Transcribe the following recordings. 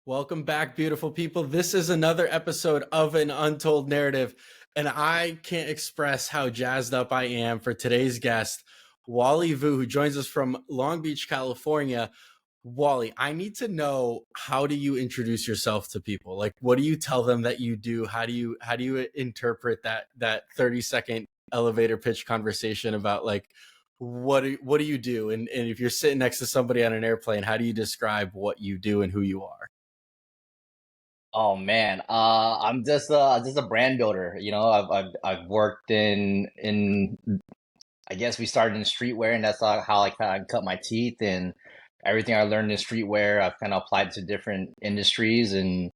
Welcome back, beautiful people. This is another episode of An Untold Narrative, and I can't express how jazzed up I am for today's guest, Wally Vu, who joins us from Long Beach, California. Wally, I need to know, how do you introduce yourself to people? Like, what do you tell them that you do? How do you interpret that 30-second elevator pitch conversation about like what do you do? And if you're sitting next to somebody on an airplane, how do you describe what you do and who you are? Oh man, I'm just a brand builder. I've worked in I guess we started in streetwear, and that's how I kind of cut my teeth. And everything I learned in streetwear, I've kind of applied to different industries. And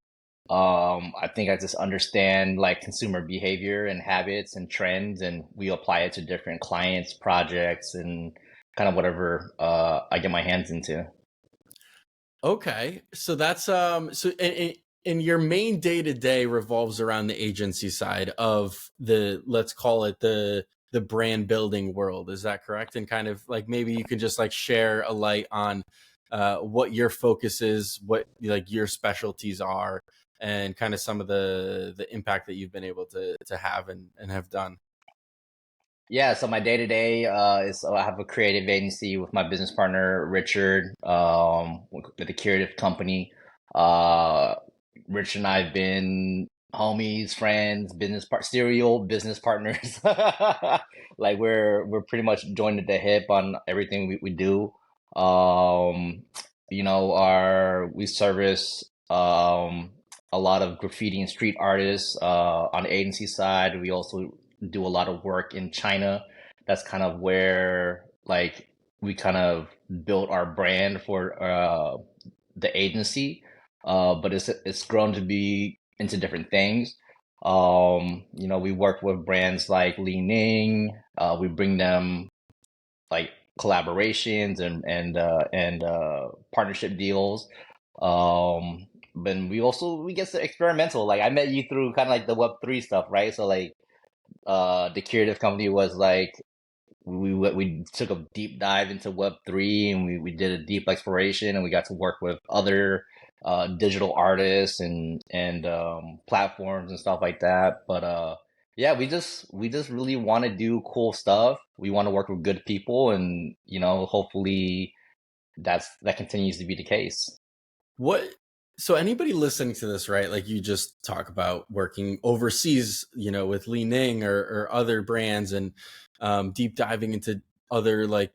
I think I just understand like consumer behavior and habits and trends, and we apply it to different clients, projects, and kind of whatever I get my hands into. Okay, so that's and your main day to day revolves around the agency side of the, let's call it the brand building world. Is that correct? And kind of like maybe you can just like share a light on what your focus is, what like your specialties are, and kind of some of the impact that you've been able to have and have done. Yeah, so my day to day is I have a creative agency with my business partner Richard, with a creative company. Uh, Rich and I have been homies, friends, serial business partners. Like we're pretty much joined at the hip on everything we do. Um, our we service a lot of graffiti and street artists on the agency side. We also do a lot of work in China. That's kind of where like we kind of built our brand for the agency. But it's grown to be into different things. We work with brands like Li Ning. We bring them like collaborations and partnership deals. But we get to experimental. Like I met you through kind of like the Web3 stuff, right? So like the creative company was like we took a deep dive into Web3, and we did a deep exploration, and we got to work with other digital artists and platforms and stuff like that. But yeah, we just really want to do cool stuff. We want to work with good people, and hopefully that continues to be the case. What so anybody listening to this, right? Like you just talk about working overseas, with Li Ning or other brands, and deep diving into other like,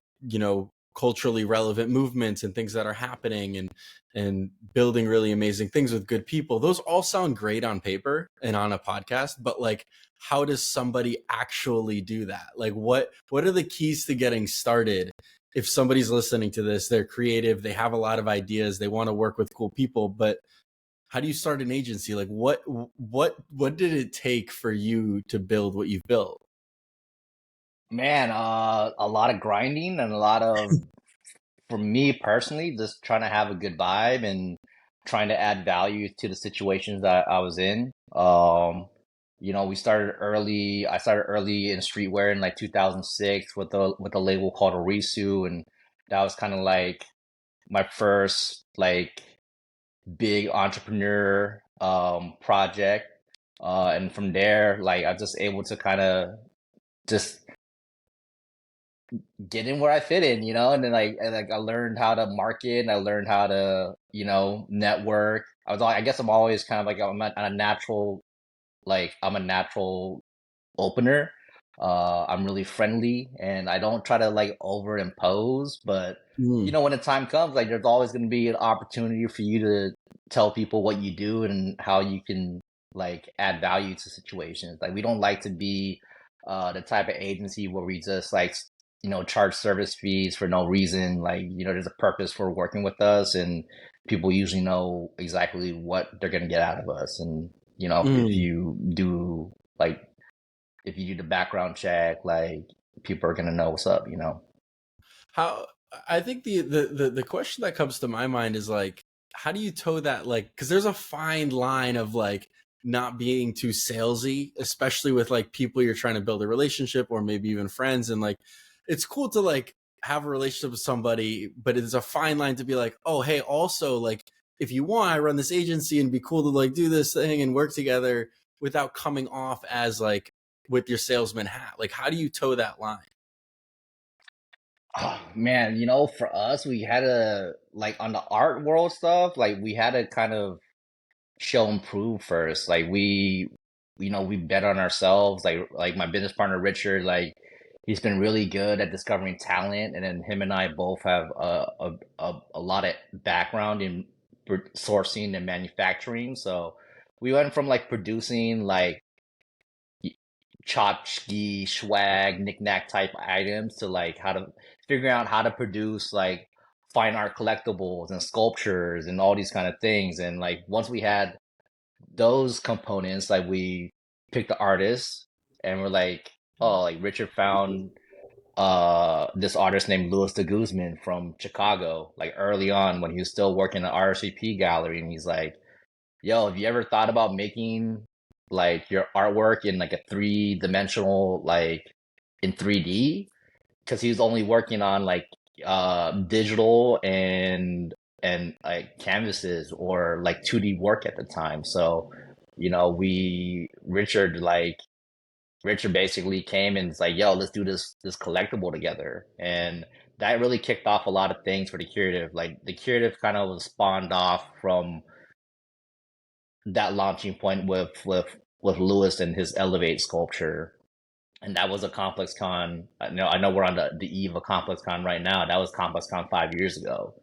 culturally relevant movements and things that are happening, and building really amazing things with good people. Those all sound great on paper and on a podcast, but like, how does somebody actually do that? Like what are the keys to getting started? If somebody's listening to this, they're creative, they have a lot of ideas, they want to work with cool people, but how do you start an agency? Like what did it take for you to build what you've built? Man, a lot of grinding and a lot of, for me personally, just trying to have a good vibe and trying to add value to the situations that I was in. We started early. I started early in streetwear in like 2006 with a label called Orisu, and that was kind of like my first like big entrepreneur project. And from there, like I just able to kind of just get in where I fit in, and then like I learned how to market, and I learned how to, network. I guess I'm always kind of like I'm a natural opener. I'm really friendly, and I don't try to like overimpose, but Mm. when the time comes, like there's always going to be an opportunity for you to tell people what you do and how you can like add value to situations. Like we don't like to be the type of agency where we just like charge service fees for no reason. Like there's a purpose for working with us, and people usually know exactly what they're going to get out of us. And if Mm. you do like if you do the background check, like people are gonna know what's up. How I think the question that comes to my mind is like, how do you toe that, like, because there's a fine line of like not being too salesy, especially with like people you're trying to build a relationship or maybe even friends, and like it's cool to like have a relationship with somebody, but it's a fine line to be like, oh hey, also like if you want, I run this agency and it'd be cool to like do this thing and work together without coming off as like with your salesman hat? Like, how do you toe that line? Oh, man, for us, we had to like on the art world stuff, like we had to kind of show and prove first. Like we bet on ourselves. Like my business partner Richard, like he's been really good at discovering talent, and then him and I both have a lot of background in sourcing and manufacturing. So we went from like producing like tchotchke, swag, knickknack type items to like how to figure out how to produce like fine art collectibles and sculptures and all these kind of things. And like once we had those components, like we picked the artists and we're like, oh, like Richard found this artist named Louis de Guzman from Chicago, like early on when he was still working at RSVP gallery, and he's like, yo, have you ever thought about making like your artwork in like a three-dimensional, like in 3D? Because he was only working on like digital and like canvases or like 2D work at the time. So, we Richard basically came and was like, yo, let's do this collectible together. And that really kicked off a lot of things for the Curative. Like the Curative kind of was spawned off from that launching point with Lewis and his Elevate sculpture. And that was a Complex Con. I know we're on the eve of Complex Con right now. That was Complex Con 5 years ago.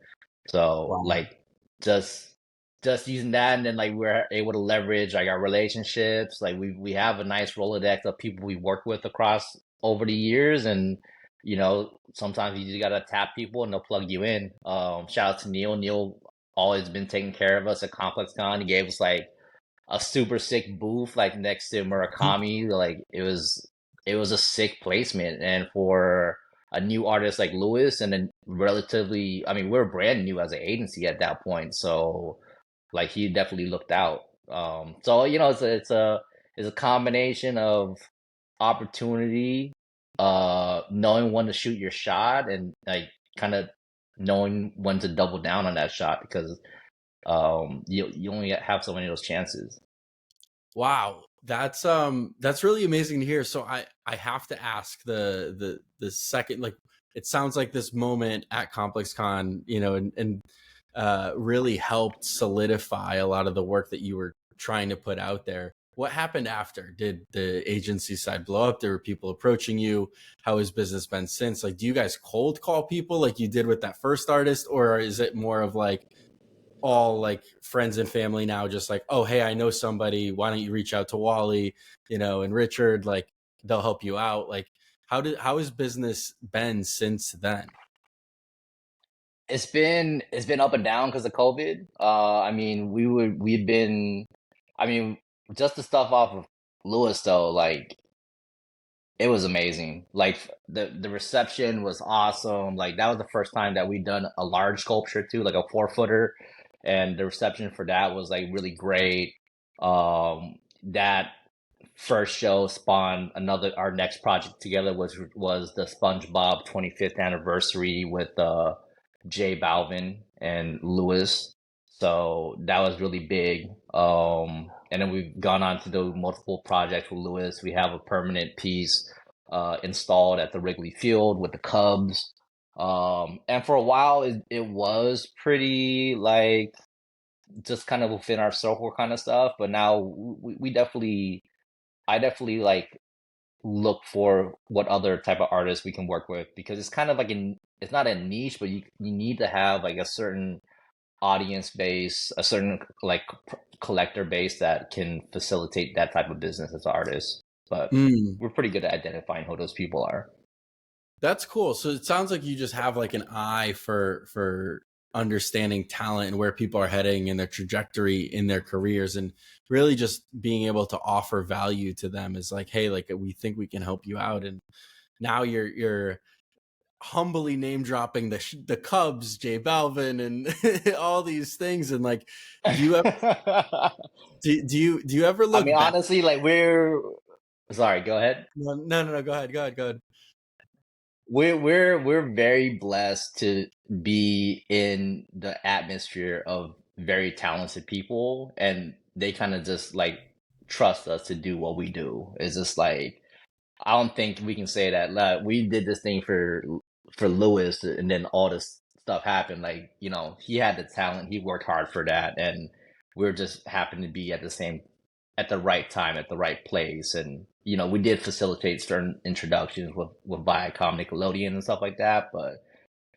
So Wow. like just just using that, and then like we're able to leverage like our relationships. Like we have a nice Rolodex of people we work with across over the years, and sometimes you just gotta tap people and they'll plug you in. Shout out to Neil. Neil always been taking care of us at Complex Con. He gave us like a super sick booth like next to Murakami. Like it was a sick placement, and for a new artist like Lewis, and then relatively, I mean, we're brand new as an agency at that point, so like he definitely looked out. So it's a combination of opportunity, knowing when to shoot your shot, and like kind of knowing when to double down on that shot because you only have so many of those chances. Wow, that's really amazing to hear. So I have to ask the second, like, it sounds like this moment at Complex Con, and really helped solidify a lot of the work that you were trying to put out there. What happened after? Did the agency side blow up? There were people approaching you. How has business been since? Like, do you guys cold call people like you did with that first artist, or is it more of like all like friends and family now, just like, oh, hey, I know somebody, why don't you reach out to Wally, and Richard, like they'll help you out? Like, how has business been since then? It's been up and down because of COVID. I mean, we've been, I mean, just the stuff off of Lewis though, like it was amazing. Like the reception was awesome. Like that was the first time that we'd done a large sculpture too, like a 4-footer, and the reception for that was like really great. That first show spawned our next project together was the SpongeBob 25th anniversary with Jay Balvin and Lewis. So that was really big. And then we've gone on to do multiple projects with Lewis. We have a permanent piece installed at the Wrigley Field with the Cubs. And for a while, it was pretty like just kind of within our circle kind of stuff. But now I definitely like look for what other type of artists we can work with because it's kind of like it's not a niche, but you need to have like a certain audience base, a certain like collector base that can facilitate that type of business as an artist. But Mm, we're pretty good at identifying who those people are. that's cool. So it sounds like you just have like an eye for understanding talent and where people are heading and their trajectory in their careers, and really just being able to offer value to them is like, hey, like we think we can help you out. And now you're humbly name dropping the Cubs, Jay Balvin, and all these things. And like, do you ever I do you ever mean, look back? honestly, like we're sorry, go ahead. No, no, no, no. Go ahead. Go ahead. Go ahead. We're very blessed to be in the atmosphere of very talented people, and they kind of just like trust us to do what we do. It's just like I don't think we can say that we did this thing for Lewis, and then all this stuff happened. Like, he had the talent, he worked hard for that, and we're just happened to be at the right time, at the right place. And we did facilitate certain introductions with Viacom, Nickelodeon, and stuff like that. But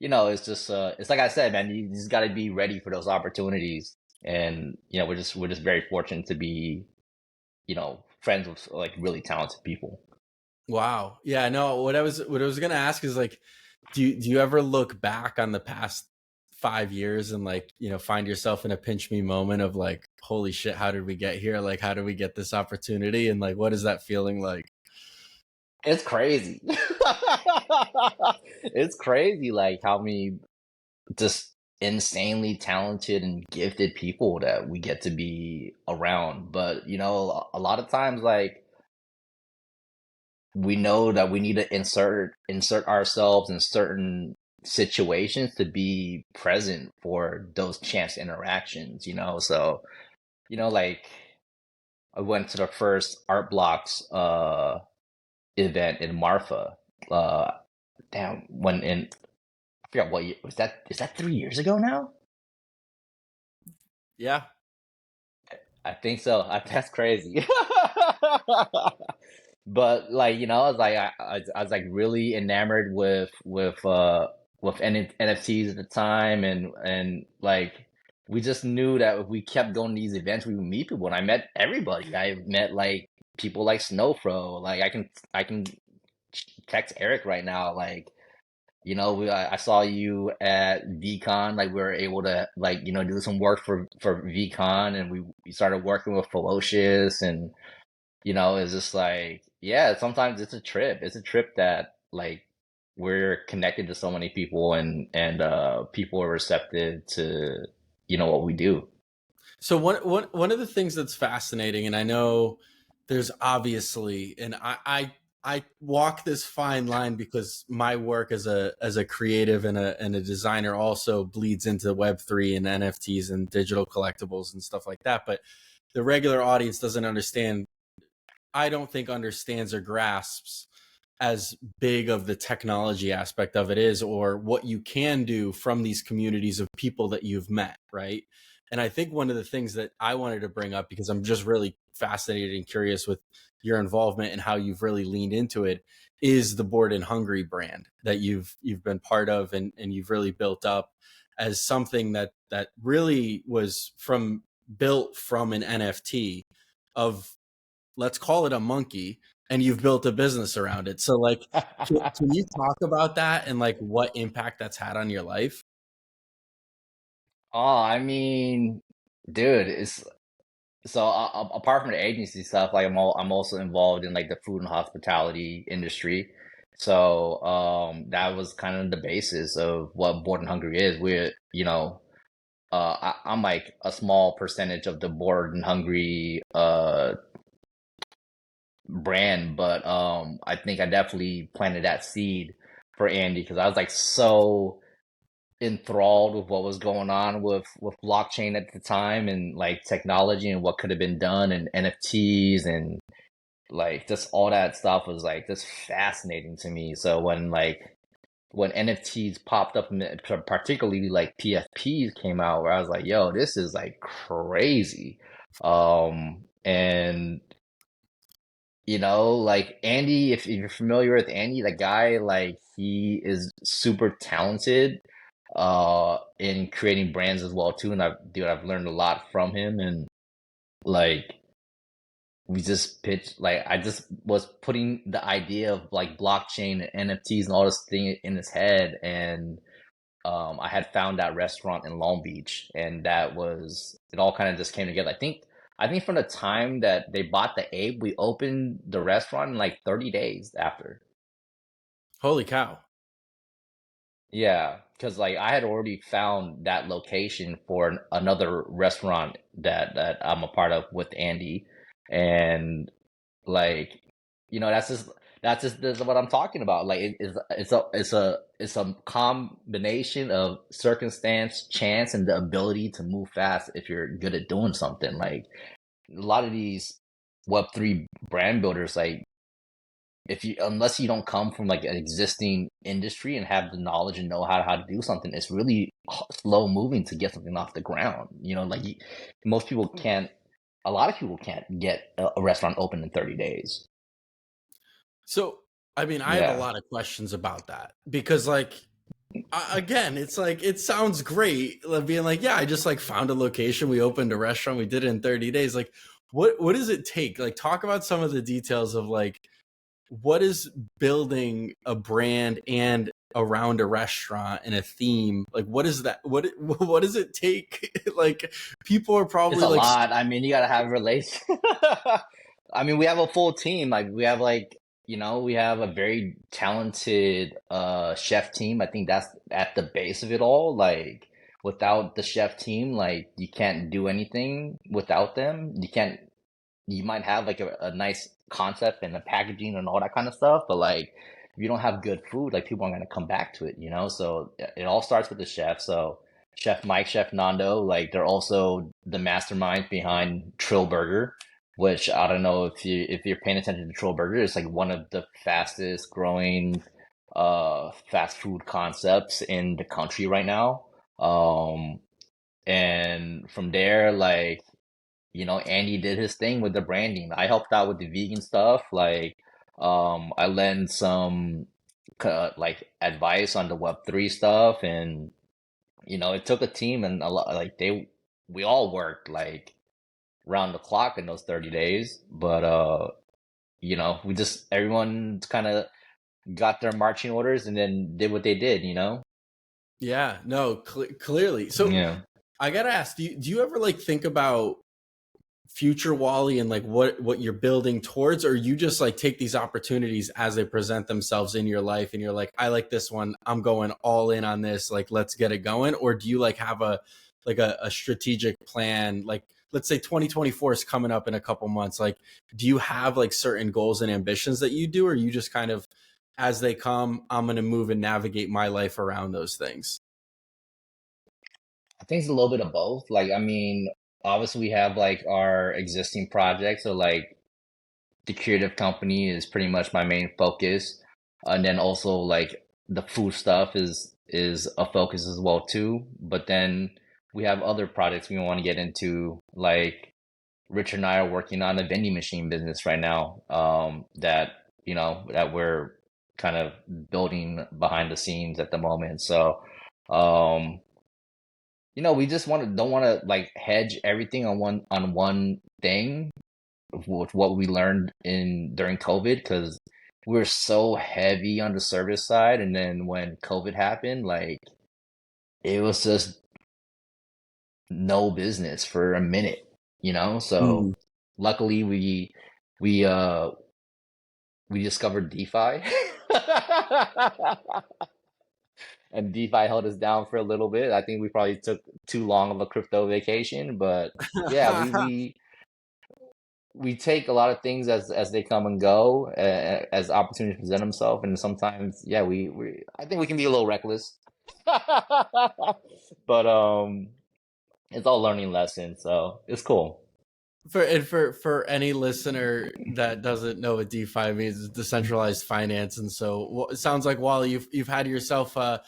it's just it's like I said, man, you just got to be ready for those opportunities. And we're just very fortunate to be friends with like really talented people. Wow. Yeah, no, what I was gonna ask is like, do you ever look back on the past 5 years and like, find yourself in a pinch me moment of like, holy shit, how did we get here? Like, how did we get this opportunity? And like, what is that feeling like? It's crazy. It's crazy, like how many just insanely talented and gifted people that we get to be around. But a lot of times, like we know that we need to insert ourselves in certain situations to be present for those chance interactions. So like I went to the first Art Blocks event in Marfa. Uh, damn, when in I forgot what year was that. Is that 3 years ago now? Yeah. I think so. That's crazy. But like I was like I was like really enamored with NFTs at the time, and like we just knew that if we kept going to these events, we would meet people. And I met everybody. I met like people like Snowfro. Like I can text Eric right now. Like I saw you at VCon. Like we were able to like do some work for VCon, and we started working with Ferocious, and it's just like yeah. Sometimes it's a trip. It's a trip that like we're connected to so many people, and people are receptive to what we do. So one of the things that's fascinating, and I know there's obviously, and I walk this fine line because my work as a creative and a designer also bleeds into Web3 and NFTs and digital collectibles and stuff like that. But the regular audience doesn't understand. I don't think understands or grasps as big of the technology aspect of it is, or what you can do from these communities of people that you've met, right? And I think one of the things that I wanted to bring up, because I'm just really fascinated and curious with your involvement and how you've really leaned into it, is the Bored and Hungry brand that you've been part of, and you've really built up as something that really was from built from an NFT of, let's call it a monkey, and you've built a business around it. So like, can you talk about that and like what impact that's had on your life? Oh, I mean, dude, it's so apart from the agency stuff, like I'm also involved in like the food and hospitality industry. So that was kind of the basis of what Bored and Hungry is. I'm like a small percentage of the Bored and Hungry brand, but I think I definitely planted that seed for Andy because I was like so enthralled with what was going on with blockchain at the time and like technology and what could have been done and NFTs and like just all that stuff was like just fascinating to me. So when NFTs popped up, particularly like PFPs came out, where I was like, "Yo, this is like crazy," and like Andy, if you're familiar with Andy, the guy, like he is super talented in creating brands as well too. And I've learned a lot from him. And like we just pitched, like I just was putting the idea of like blockchain and NFTs and all this thing in his head. And I had found that restaurant in Long Beach, and that was it. All kind of just came together. I think from the time that they bought the ape, we opened the restaurant in like 30 days after. Holy cow. Yeah, because like I had already found that location for another restaurant that I'm a part of with Andy, and like that's just That's what I'm talking about. Like it's a combination of circumstance, chance, and the ability to move fast if you're good at doing something. Like a lot of these Web3 brand builders, like if you unless you don't come from like an existing industry and have the knowledge and know how to do something, it's really slow moving to get something off the ground. Like most people can't. A lot of people can't get a restaurant open in 30 days. So, I mean, I have a Yeah. lot of questions about that because, like, again, it's like it sounds great, like, being like, yeah, I just like found a location, we opened a restaurant, we did it in 30 days. Like, what does it take? Like, talk about some of the details of like what is building a brand and around a restaurant and a theme. Like, what is that? What does it take? Like, people are It's probably a like, lot. I mean, you gotta have relation. I mean, we have a full team. Like we have we have a very talented chef team. I think that's at the base of it all. Like without the chef team, like you can't do anything without them. You might have like a nice concept and the packaging and all that kind of stuff, but like if you don't have good food, like people aren't gonna come back to it. So it all starts with the chef. So Chef Mike, Chef Nando, like they're also the mastermind behind Trill Burger, which I don't know if you're paying attention to Trill Burger, it's like one of the fastest growing fast food concepts in the country right now. And from there, like Andy did his thing with the branding. I helped out with the vegan stuff. Like, I lend some like advice on the Web3 stuff, and it took a team and a lot. Like we all worked like round the clock in those 30 days. But we just everyone kind of got their marching orders and then did what they did. yeah, no, clearly. So Yeah. I gotta ask, do you ever like think about future Wally and like what you're building towards, or you just like take these opportunities as they present themselves in your life and you're like, I like this one, I'm going all in on this, like let's get it going? Or do you like have a strategic plan? Like, let's say 2024 is coming up in a couple months, like do you have like certain goals and ambitions that you do, or you just kind of, as they come, I'm going to move and navigate my life around those things? I think it's a little bit of both. Like, I mean, obviously we have like our existing projects, so like the creative company is pretty much my main focus. And then also like the food stuff is a focus as well too. But then we have other projects we want to get into. Like Richard and I are working on a vending machine business right now. That we're kind of building behind the scenes at the moment. So um, we just don't want to like hedge everything on one thing with what we learned in during COVID, because we were so heavy on the service side, and then when COVID happened, like it was just no business for a minute. So Mm. luckily we uh we discovered DeFi. And DeFi held us down for a little bit. I think we probably took too long of a crypto vacation, but yeah, we take a lot of things as they come and go, as opportunities present themselves, and sometimes, yeah, we I think we can be a little reckless, but it's all learning lessons, so it's cool. For any listener that doesn't know what DeFi means, it's decentralized finance, and so it sounds like, Wally, you've had yourself a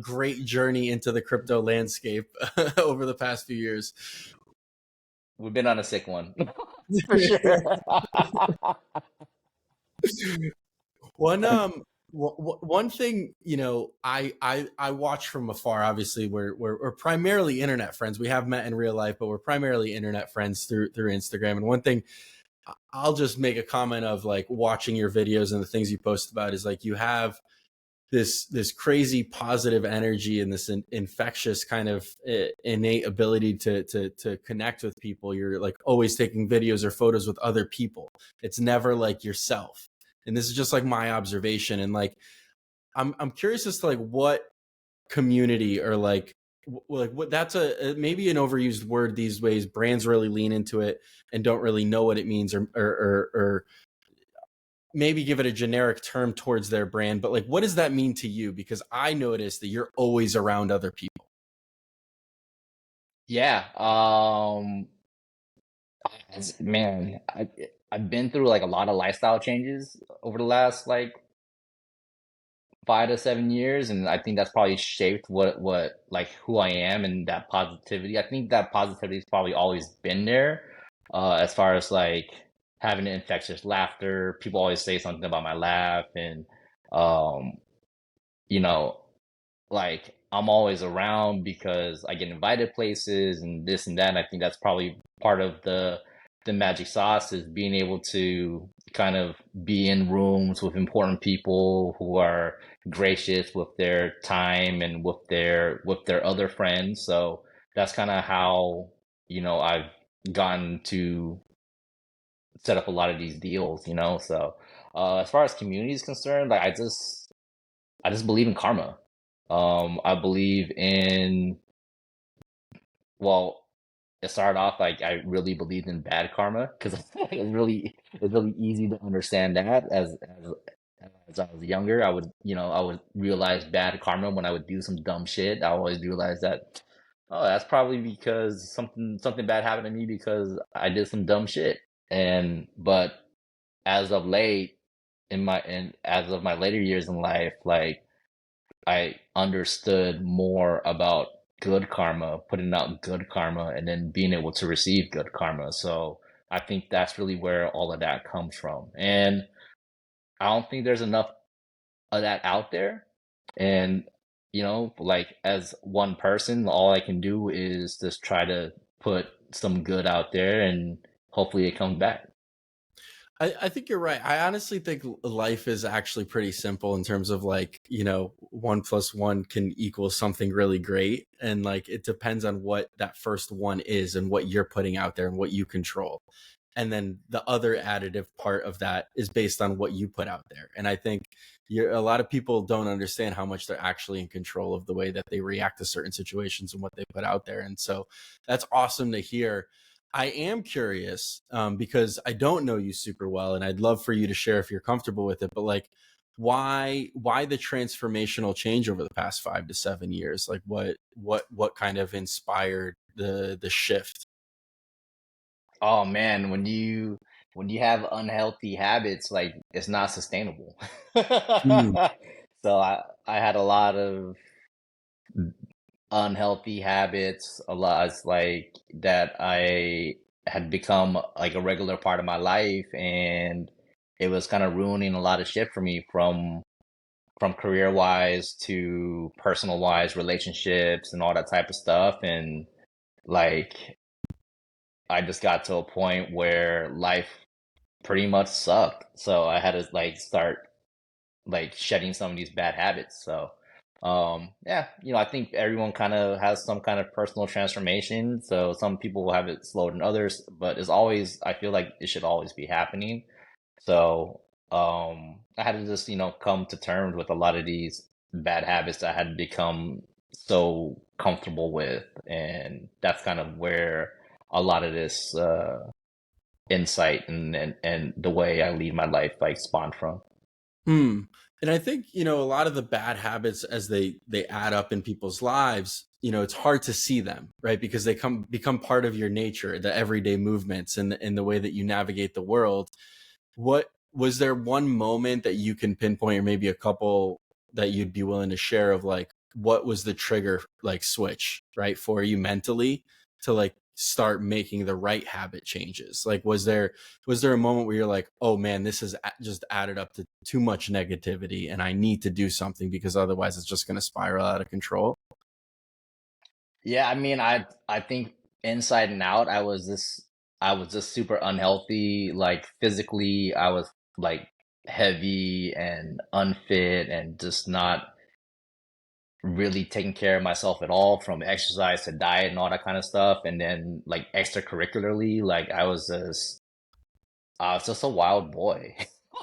great journey into the crypto landscape over the past few years. We've been on a sick one, for sure. One one thing, I watch from afar. Obviously, we're primarily internet friends. We have met in real life, but we're primarily internet friends through Instagram. And one thing I'll just make a comment of, like, watching your videos and the things you post about, is like you have this crazy positive energy and this infectious kind of innate ability to connect with people. You're like always taking videos or photos with other people. It's never like yourself. And this is just like my observation. And like I'm curious as to like what community, or like like what, that's a maybe an overused word these days. Brands really lean into it and don't really know what it means, or maybe give it a generic term towards their brand, but like, what does that mean to you? Because I notice that you're always around other people. Yeah. Man, I've been through like a lot of lifestyle changes over the last like 5 to 7 years, and I think that's probably shaped what like who I am and that positivity. I think that positivity's probably always been there, as far as like having infectious laughter. People always say something about my laugh, and um, you know, like I'm always around because I get invited places and this and that. And I think that's probably part of the magic sauce is being able to kind of be in rooms with important people who are gracious with their time and with their other friends. So that's kind of how, I've gotten to set up a lot of these deals, So as far as community is concerned, like I just believe in karma. I believe in, well, it started off like I really believed in bad karma because it's really easy to understand that as I was younger. I would realize bad karma when I would do some dumb shit. I always realized that, oh, that's probably because something bad happened to me because I did some dumb shit. But as of late, as of my later years in life, like I understood more about good karma, putting out good karma, and then being able to receive good karma. So I think that's really where all of that comes from. And I don't think there's enough of that out there. And, like as one person, all I can do is just try to put some good out there and hopefully it comes back. I think you're right. I honestly think life is actually pretty simple in terms of like, 1+1 can equal something really great. And like, it depends on what that first one is and what you're putting out there and what you control. And then the other additive part of that is based on what you put out there. And I think a lot of people don't understand how much they're actually in control of the way that they react to certain situations and what they put out there. And so that's awesome to hear. I am curious, because I don't know you super well, and I'd love for you to share if you're comfortable with it. But like, why the transformational change over the past 5 to 7 years? Like, what kind of inspired the shift? Oh man, when you have unhealthy habits, like it's not sustainable. Mm, So I had a lot of unhealthy habits, a lot like that I had become like a regular part of my life, and it was kind of ruining a lot of shit for me from career wise to personal wise relationships and all that type of stuff. And like I just got to a point where life pretty much sucked. So I had to like start like shedding some of these bad habits. So yeah, I think everyone kind of has some kind of personal transformation. So some people will have it slower than others, but it's always, I feel like it should always be happening. So I had to just, come to terms with a lot of these bad habits that I had become so comfortable with. And that's kind of where a lot of this insight and the way I lead my life like spawned from. mm. And I think, a lot of the bad habits as they add up in people's lives, it's hard to see them, right? Because they become part of your nature, the everyday movements and the way that you navigate the world. What was there one moment that you can pinpoint, or maybe a couple that you'd be willing to share, of like what was the trigger like switch, right, for you mentally to like start making the right habit changes? Like was there a moment where you're like, oh man, this has just added up to too much negativity and I need to do something because otherwise it's just going to spiral out of control? Yeah, I mean, I think inside and out, I was just super unhealthy. Like physically, I was like heavy and unfit and just not really taking care of myself at all, from exercise to diet and all that kind of stuff. And then like extracurricularly, like I was just a wild boy.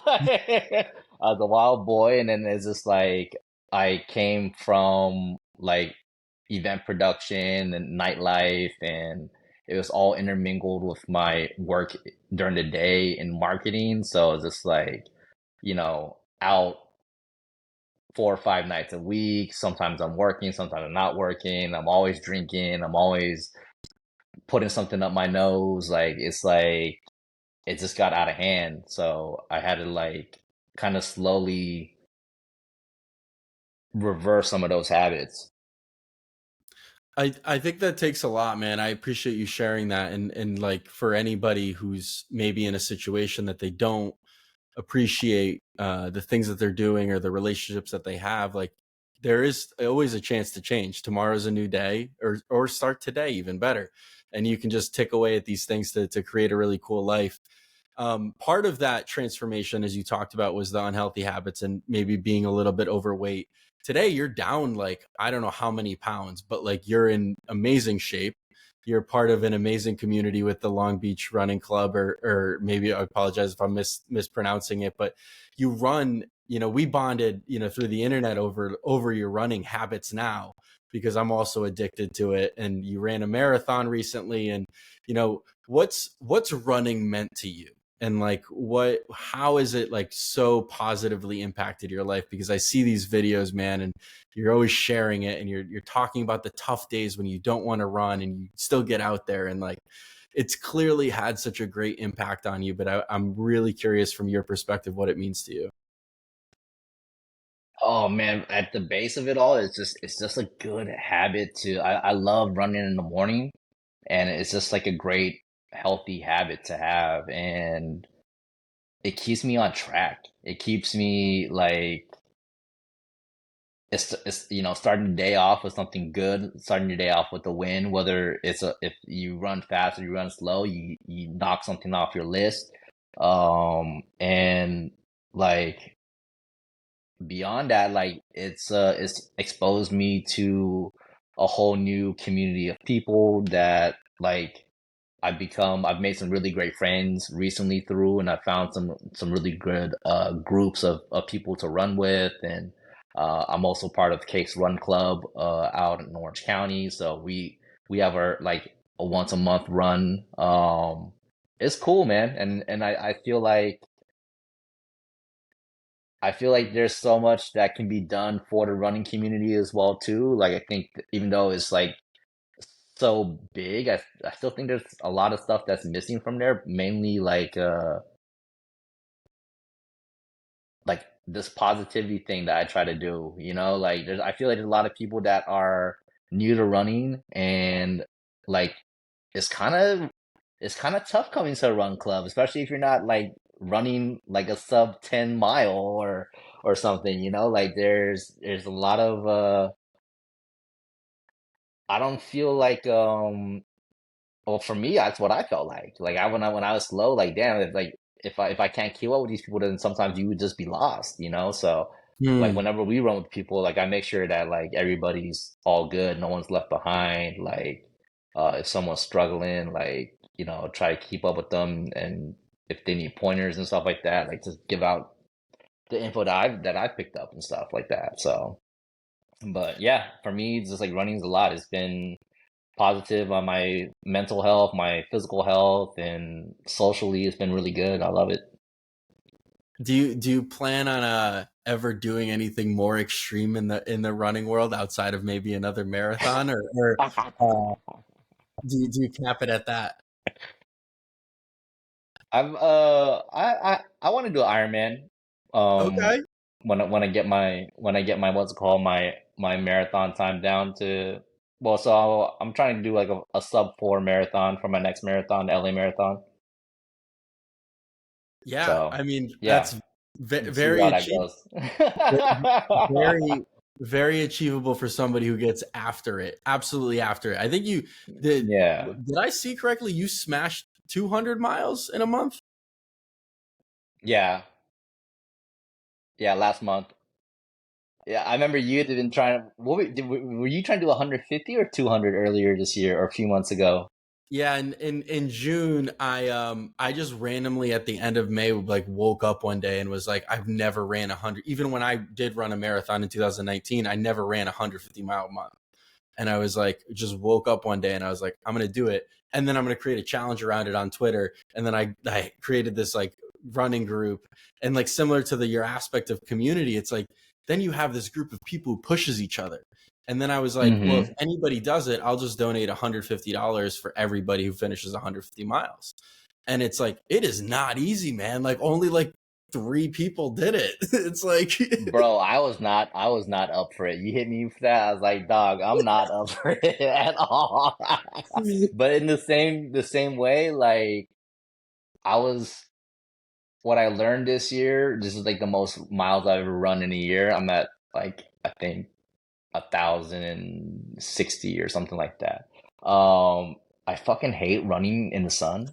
I was a wild boy, and then it's just like I came from like event production and nightlife, and it was all intermingled with my work during the day in marketing. So it's just like out 4 or 5 nights a week. Sometimes I'm working, sometimes I'm not working. I'm always drinking. I'm always putting something up my nose. Like it just got out of hand. So I had to like kind of slowly reverse some of those habits. I think that takes a lot, man. I appreciate you sharing that. And like for anybody who's maybe in a situation that they don't appreciate the things that they're doing or the relationships that they have, like there is always a chance to change. Tomorrow's a new day, or start today even better. And you can just tick away at these things to create a really cool life. Part of that transformation, as you talked about, was the unhealthy habits and maybe being a little bit overweight. Today, you're down like, I don't know how many pounds, but like you're in amazing shape. You're part of an amazing community with the Long Beach Running Club, or maybe I apologize if I'm mispronouncing it, but you run, we bonded, through the internet over your running habits now, because I'm also addicted to it. And you ran a marathon recently. And, what's running meant to you? And like how is it like so positively impacted your life? Because I see these videos, man, and you're always sharing it, and you're talking about the tough days when you don't want to run and you still get out there, and like it's clearly had such a great impact on you. But I'm really curious from your perspective what it means to you. Oh man, at the base of it all, it's just a good habit to I love running in the morning, and it's just like a great healthy habit to have, and it keeps me on track. It keeps me like it's starting the day off with something good, starting your day off with a win, whether if you run fast or you run slow, you knock something off your list. And like beyond that, like it's exposed me to a whole new community of people that like I've made some really great friends recently through, and I found some really good groups of people to run with, and I'm also part of Cake's Run Club out in Orange County. So we have our like a once a month run. It's cool, man, and I feel like there's so much that can be done for the running community as well too. Like I think even though it's like so big, I still think there's a lot of stuff that's missing from there. Mainly like this positivity thing that I try to do. Like I feel like there's a lot of people that are new to running, and like it's kind of it's kind of tough coming to a run club, especially if you're not like running like a sub 10 mile or something. Like there's a lot of I don't feel like well, for me, that's what I felt like. Like when I was slow, like damn, if I can't keep up with these people, then sometimes you would just be lost. So like Hmm. whenever we run with people, like I make sure that like everybody's all good, no one's left behind. Like if someone's struggling, like try to keep up with them, and if they need pointers and stuff like that, like just give out the info that I've picked up and stuff like that. So, but yeah, for me, it's just like running's a lot. It's been positive on my mental health, my physical health, and socially, it's been really good. I love it. Do you plan on ever doing anything more extreme in the running world outside of maybe another marathon, or uh, do you cap it at that? I want to do Ironman. Um, Okay. when I get my what's it called my marathon time down to well, so I'm trying to do like a sub 4 marathon for my next marathon, LA marathon. Yeah, So I mean yeah, that's see very how that achievable. goes. Very, very achievable for somebody who gets after it. Absolutely after it. I think you Yeah, did I see correctly? You smashed 200 miles in a month? yeah, yeah. Last month. Yeah, I remember you had been trying to. Were you trying to do 150 or 200 earlier this year or a few months ago? Yeah, and in June, I just randomly at the end of May like woke up one day and was like, I've never ran 100. Even when I did run a marathon in 2019, I never ran a 150-mile month. And I was like, just woke up one day and I was like, I'm gonna do it, and then I'm gonna create a challenge around it on Twitter. And then I created this like running group, and like similar to your aspect of community, it's like then you have this group of people who pushes each other. And then I was like, well, if Mm-hmm. anybody does it, I'll just donate $150 for everybody who finishes 150 miles. And it's like, it is not easy, man. Like only like three people did it. It's like, Bro, I was not up for it. You hit me for that. I was like, dog, I'm not up for it at all. But in the same way, like I was what I learned this year, this is like the most miles I've ever run in a year. I'm at like I think 1,060 or something like that. I fucking hate running in the sun.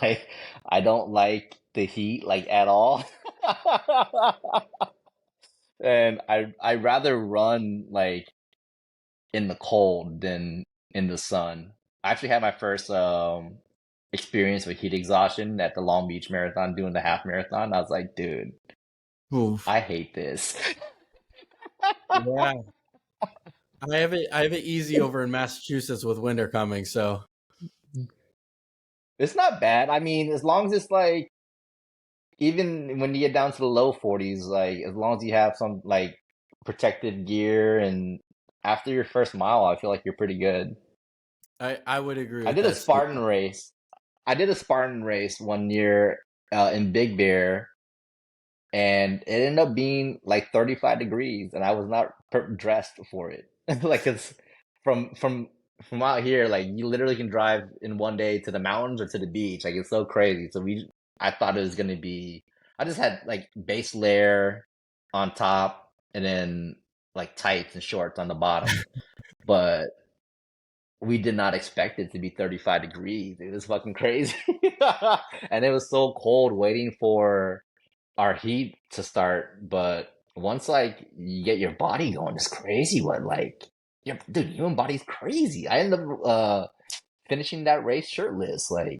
Like I don't like the heat like at all. And I rather run like in the cold than in the sun. I actually had my first experience with heat exhaustion at the Long Beach Marathon doing the half marathon. I was like, dude, oof. I hate this. Yeah. I have it easy over in Massachusetts with winter coming, so It's not bad. I mean, as long as it's like even when you get down to the low 40s, like as long as you have some like protective gear and after your first mile, I feel like you're pretty good. I would agree I with did a that statement. Spartan race. I did a Spartan race one year in Big Bear, and it ended up being like 35 degrees, and I was not dressed for it. Like it's from from from out here, like you literally can drive in one day to the mountains or to the beach. Like it's so crazy. I thought it was gonna be. I just had like base layer on top, and then like tights and shorts on the bottom. But we did not expect it to be 35 degrees. It was fucking crazy. And it was so cold waiting for our heat to start. But once like you get your body going, it's crazy what like your dude, human body's crazy. I ended up finishing that race shirtless, like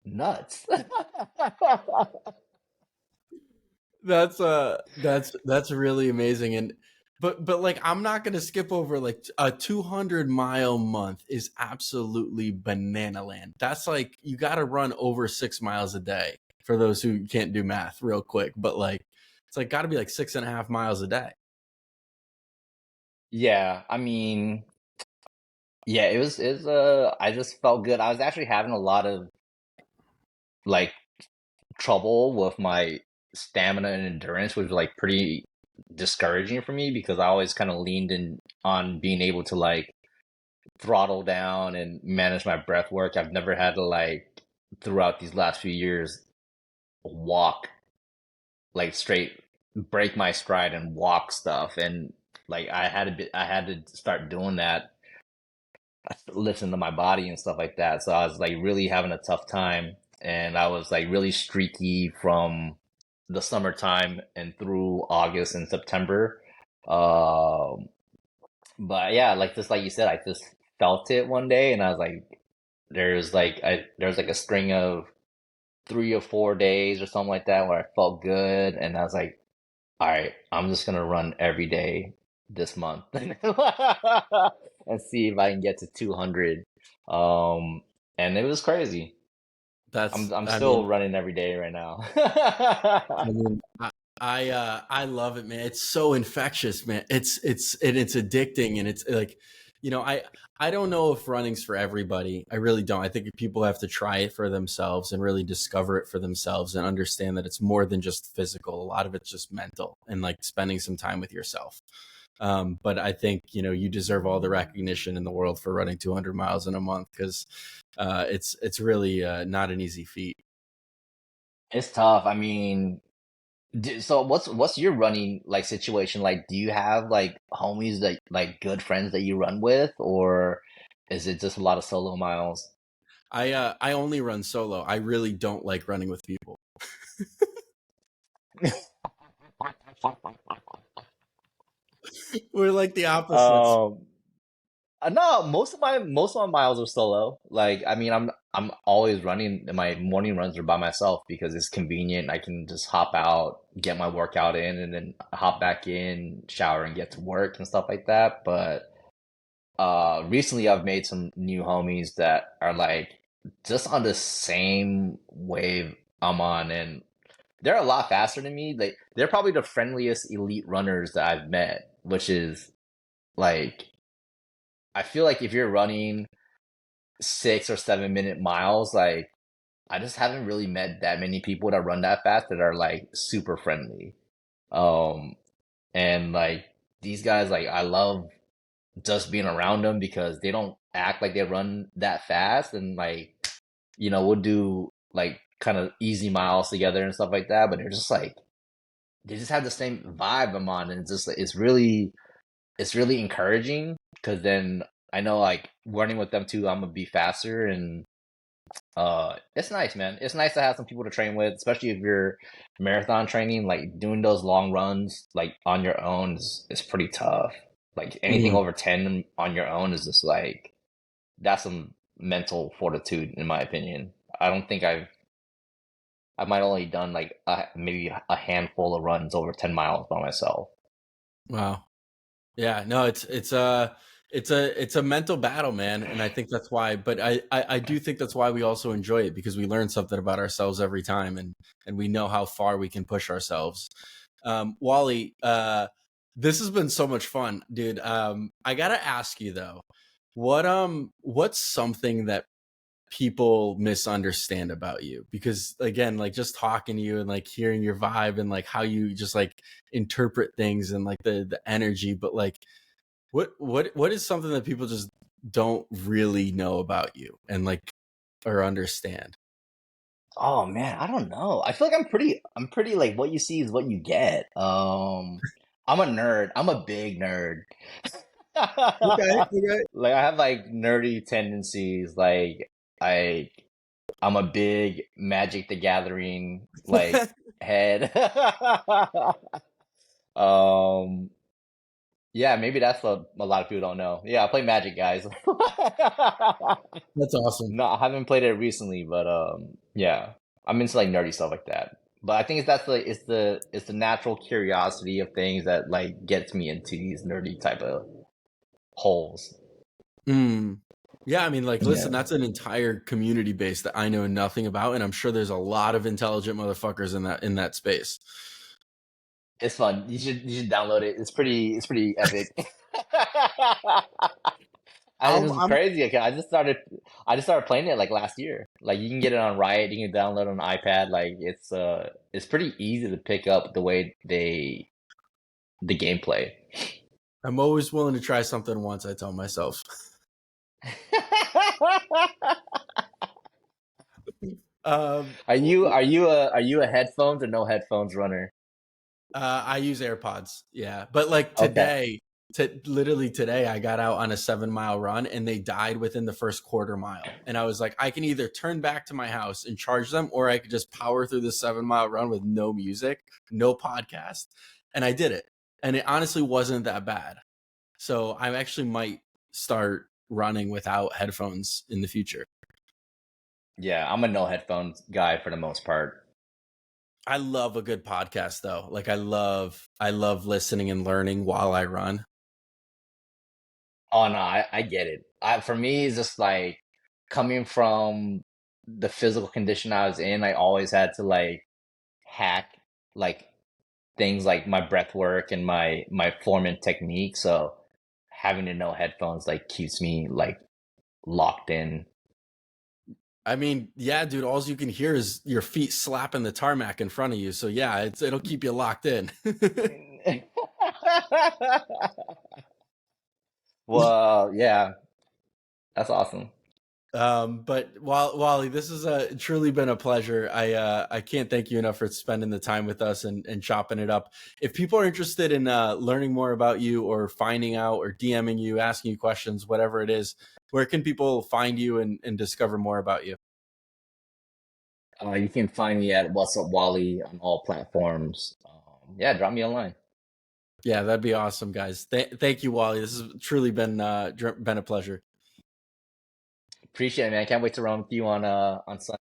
nuts. That's really amazing. And but like I'm not gonna skip over like a 200-mile month is absolutely banana land. That's like you got to run over 6 miles a day for those who can't do math real quick. But like it's like got to be like 6.5 miles a day. Yeah, I mean, yeah, it was I just felt good. I was actually having a lot of like trouble with my stamina and endurance, which was like pretty discouraging for me because I always kind of leaned in on being able to like throttle down and manage my breath work. I've never had to like throughout these last few years walk like straight break my stride and walk stuff and like I had to start doing that listen to my body and stuff like that. So I was like really having a tough time, and I was like really streaky from the summertime and through August and September. Um, but yeah, like just like you said, I just felt it one day, and I was like, there's like a string of 3 or 4 days or something like that where I felt good, and I was like, all right, I'm just gonna run every day this month and see if I can get to 200. Um, and it was crazy. That's I'm I still mean running every day right now. I mean, I love it, man. It's so infectious, man. It's addicting, and it's like, I don't know if running's for everybody. I really don't. I think people have to try it for themselves and really discover it for themselves and understand that it's more than just physical. A lot of it's just mental and like spending some time with yourself. But I think you deserve all the recognition in the world for running 200 miles in a month because it's really not an easy feat. It's tough. I mean, so what's your running like situation like? Do you have like homies that like good friends that you run with, or is it just a lot of solo miles? I only run solo. I really don't like running with people. We're like the opposites. Um, no, most of my miles are solo. Like, I mean, I'm always running. My morning runs are by myself because it's convenient. I can just hop out, get my workout in, and then hop back in, shower, and get to work and stuff like that. But recently I've made some new homies that are like just on the same wave I'm on, and they're a lot faster than me. They're probably the friendliest elite runners that I've met, which is like I feel like if you're running 6 or 7 minute miles, like I just haven't really met that many people that run that fast that are like super friendly. Um, and like these guys, like I love just being around them because they don't act like they run that fast, and like we'll do like kind of easy miles together and stuff like that, but they're just like they just have the same vibe I'm on, and it's just like it's really encouraging because then I know like running with them too, I'm gonna be faster, and it's nice, man. It's nice to have some people to train with, especially if you're marathon training. Like doing those long runs, like on your own, is pretty tough. Like anything Mhm. over 10 on your own is just like that's some mental fortitude, in my opinion. I don't think I might only done like maybe a handful of runs over 10 miles by myself. Wow. Yeah, no, it's a mental battle, man, and I think that's why. But I do think that's why we also enjoy it because we learn something about ourselves every time, and we know how far we can push ourselves. Wally, this has been so much fun, dude. I gotta ask you though, what's something that people misunderstand about you? Because again, like just talking to you and like hearing your vibe and like how you just like interpret things and like the energy, but like what is something that people just don't really know about you and like or understand? Oh man, I don't know. I feel like I'm pretty like what you see is what you get. I'm a nerd. I'm a big nerd. Okay, okay. Like I have like nerdy tendencies. Like I I'm a big Magic the Gathering like head. Um yeah, maybe that's what a lot of people don't know. Yeah, I play Magic, guys. That's awesome. No, I haven't played it recently, but yeah, I'm into like nerdy stuff like that. But I think it's the natural curiosity of things that like gets me into these nerdy type of holes. Mm. Yeah, I mean, like, listen, Yeah, that's an entire community base that I know nothing about, and I'm sure there's a lot of intelligent motherfuckers in that space. it's fun. You should download it. It's pretty epic. It was I'm crazy. Okay, I just started playing it like last year. Like you can get it on Riot, you can download it on iPad. Like it's pretty easy to pick up the way the gameplay. I'm always willing to try something once. I tell myself. um, are you a headphones or no headphones runner? I use AirPods. Yeah, but like Okay. literally today, I got out on a 7 mile run and they died within the first quarter mile. And I was like, I can either turn back to my house and charge them, or I could just power through the 7 mile run with no music, no podcast. And I did it. And it honestly wasn't that bad. So I actually might start running without headphones in the future. Yeah, I'm a no headphones guy for the most part. I love a good podcast though. Like I love listening and learning while I run. Oh no, I get it. For me, it's just like coming from the physical condition I was in, I always had to like hack like things like my breath work and my form and technique. So having to know headphones like keeps me like locked in. I mean, yeah, dude, all you can hear is your feet slapping the tarmac in front of you. So yeah, it'll keep you locked in. Well, yeah, that's awesome. But Wally, this has truly been a pleasure. I can't thank you enough for spending the time with us and chopping it up. If people are interested in learning more about you or finding out or DMing you, asking you questions, whatever it is, where can people find you and discover more about you? You can find me at What's Up Wally on all platforms. Yeah, drop me a line. Yeah, that'd be awesome, guys. Thank you, Wally. This has truly been a pleasure. Appreciate it, man. Can't wait to run with you on Sunday.